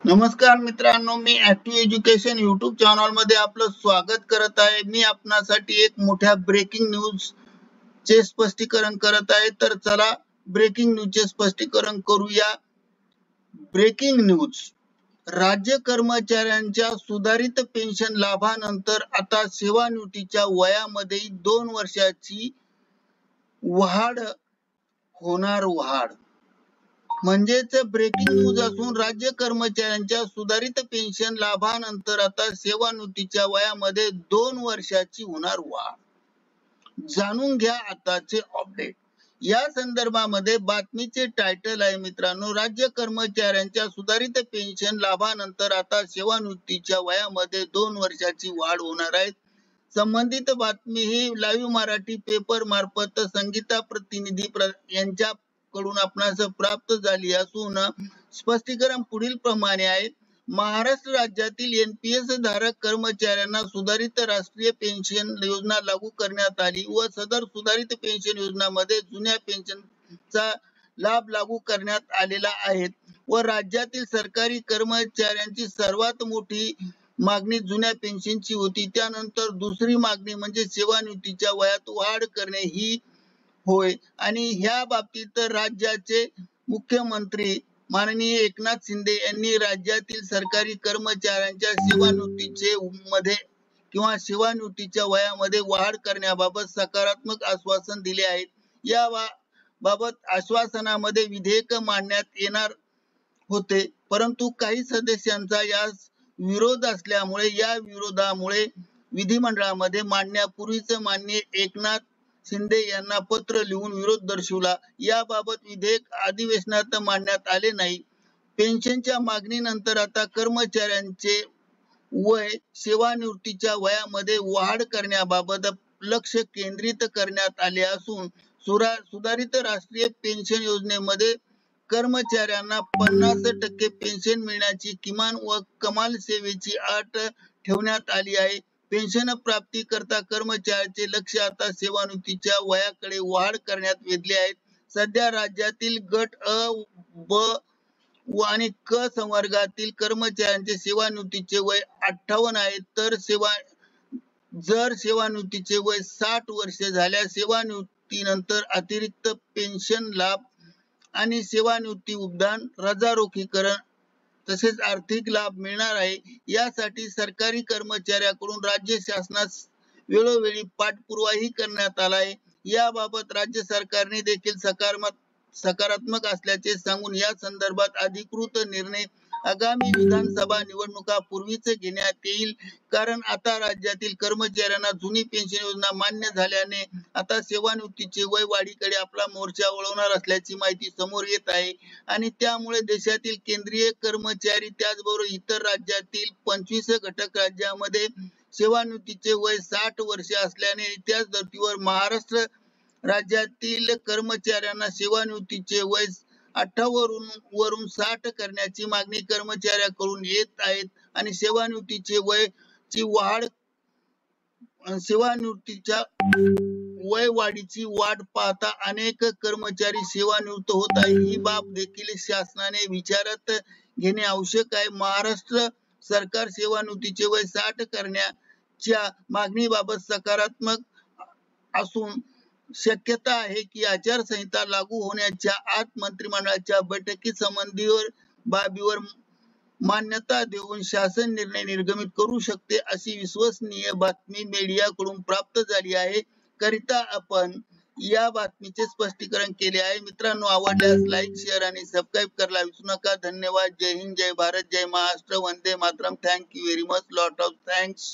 नमस्कार मित्रांनो, मी active education YouTube channel मध्ये आपलं स्वागत करत आहे। मी आपणासाठी एक मोठ्या ब्रेकिंग न्यूज चे स्पष्टीकरण करत आहे। तर चला ब्रेकिंग न्यूज चे स्पष्टीकरण करूया। ब्रेकिंग न्यूज, राज्य कर्मचाऱ्यांच्या सुधारित पेन्शन लाभानंतर आता सेवानिवृत्तीच्या वयामध्ये 2 वर्षाची वाढ होणार। म्हणजेच ब्रेकिंग न्यूज असून राज्य कर्मचाऱ्यांच्या सुधारित पेन्शन लाभानंतर आता सेवानिवृत्तीच्या वयामध्ये 2 वर्षाची होणार वाढ। जाणून घ्या आताचे अपडेट। या संदर्भामध्ये बातमीचे टायटल आहे मित्रांनो, राज्य कर्मचाऱ्यांच्या सुधारित पेन्शन लाभानंतर आता सेवानिवृत्तीच्या वयामध्ये 2 वर्षाची वाढ होणार आहे। संबंधित बातमी ही लाईव्ह मराठी पेपर मार्फत संगीता प्रतिनिधी यांच्याकडून आपणास प्राप्त झाली असून स्पष्टीकरण पुढील प्रमाणे आहे। महाराष्ट्र राज्यातील एनपीएस धारक कर्मचाऱ्यांना सुधारित राष्ट्रीय पेन्शन योजना लागू करण्यात आली व सदर सुधारित पेन्शन योजनामध्ये जुन्या पेन्शनचा लाभ लागू करण्यात आलेला आहे व राज्यातील सरकारी कर्मचाऱ्यांची सर्वात मोठी मागणी जुन्या पेन्शनची होती। त्यानंतर दुसरी मागणी म्हणजे सेवानिवृत्तीच्या वयात वाढ करणे ही होय। आणि ह्या बाबतीत राज्याचे मुख्यमंत्री माननीय एकनाथ शिंदे यांनी राज्यातील सरकारी कर्मचाऱ्यांच्या सेवानिवृत्तीच्या वयामध्ये वाढ करण्याबाबत सकारात्मक आश्वासन दिले आहे। या बाबत आश्वासनामध्ये विधेयक मांडण्यात येणार होते, परंतु काही सदस्यांचा यास विरोध असल्यामुळे या विरोधामुळे विधिमंडळामध्ये मांडण्यापूर्वीच माननीय एकनाथ शिंदे यांना पत्र लिहून विरोध दर्शवला। याबाबत विधेयक अधिवेशनात मांडण्यात आले नाही। पेन्शनच्या मागणीनंतर आता कर्मचाऱ्यांचे वय सेवानिवृत्तीच्या वयामध्ये वाढ करण्याबाबत लक्ष केंद्रित करण्यात आले असून सुधारित राष्ट्रीय पेन्शन योजनेमध्ये कर्मचाऱ्यांना 50% पेन्शन मिळण्याची किमान व कमाल सेवेची अट ठेवण्यात आली आहे। पेन्शन प्राप्ती करता कर्मचाऱ्याचे लक्ष आता सेवानिवृत्तीच्या वयाकडे वाढ करण्यात वेधले आहे। सध्या राज्यातील गट अ, ब आणि क संवर्गातील कर्मचाऱ्यांचे सेवानिवृत्तीचे वय 58 आहे, तर जर सेवानिवृत्तीचे वय 60 वर्ष झाल्यास सेवानिवृत्तीनंतर अतिरिक्त पेन्शन लाभ आणि सेवानिवृत्ती उपदान, रजा रोखीकरण तसेच आर्थिक लाभ मिळणार आहे। यासाठी सरकारी कर्मचाऱ्यांकडून राज्य शासनास वेळोवेळी पाठपुरावाही करण्यात आला आहे। याबाबत राज्य सरकारने देखील सकारात्मक असल्याचे सांगून या संदर्भात अधिकृत निर्णय आगामी विधानसभा निवडणुकापूर्वीच घेण्यात येईल। कारण आता राज्यातील कर्मचाऱ्यांना जुनी पेन्शन योजना मान्य झाल्याने आता सेवानिवृत्तीचे वय वाढीकडे आपला मोर्चा वळवणार असल्याची माहिती समोर येत आहे आणि त्यामुळे देशातील केंद्रीय कर्मचारी त्याचबरोबर इतर राज्यातील 25 घटक राज्यामध्ये सेवानिवृत्तीचे वय 60 वर्ष असल्याने त्याच धर्तीवर महाराष्ट्र राज्यातील कर्मचाऱ्यांना सेवानिवृत्तीचे वय 58 वरून 60 करण्याची मागणी कर्मचाऱ्यांकडून येत आहेत आणि सेवानिवृत्तीच्या वय वाढीची वाट पाहता अनेक कर्मचारी सेवानिवृत्त होत आहे। ही बाब देखील शासनाने विचारात घेणे आवश्यक आहे। महाराष्ट्र सरकार सेवानिवृत्तीचे वय 60 करण्याच्या मागणीबाबत सकारात्मक असून शक्यता आहे की आचारसंहिता लागू होण्याच्या आत मंत्रिमंडळाच्या बैठकीत संबंधित बाबीवर मान्यता देऊन शासन निर्णय निर्गमित करू शकते, अशी विश्वसनीय बातमी मीडियाकडून प्राप्त झाली आहे। करिता आपण या बातमीचे स्पष्टीकरण केले आहे। मित्रांनो, आवडल्यास लाईक, शेअर आणि सबस्क्राईब करायला विसरू नका। धन्यवाद। जय हिंद, जय भारत, जय महाराष्ट्र, वंदे मातरम। Thank you very much, lot of thanks.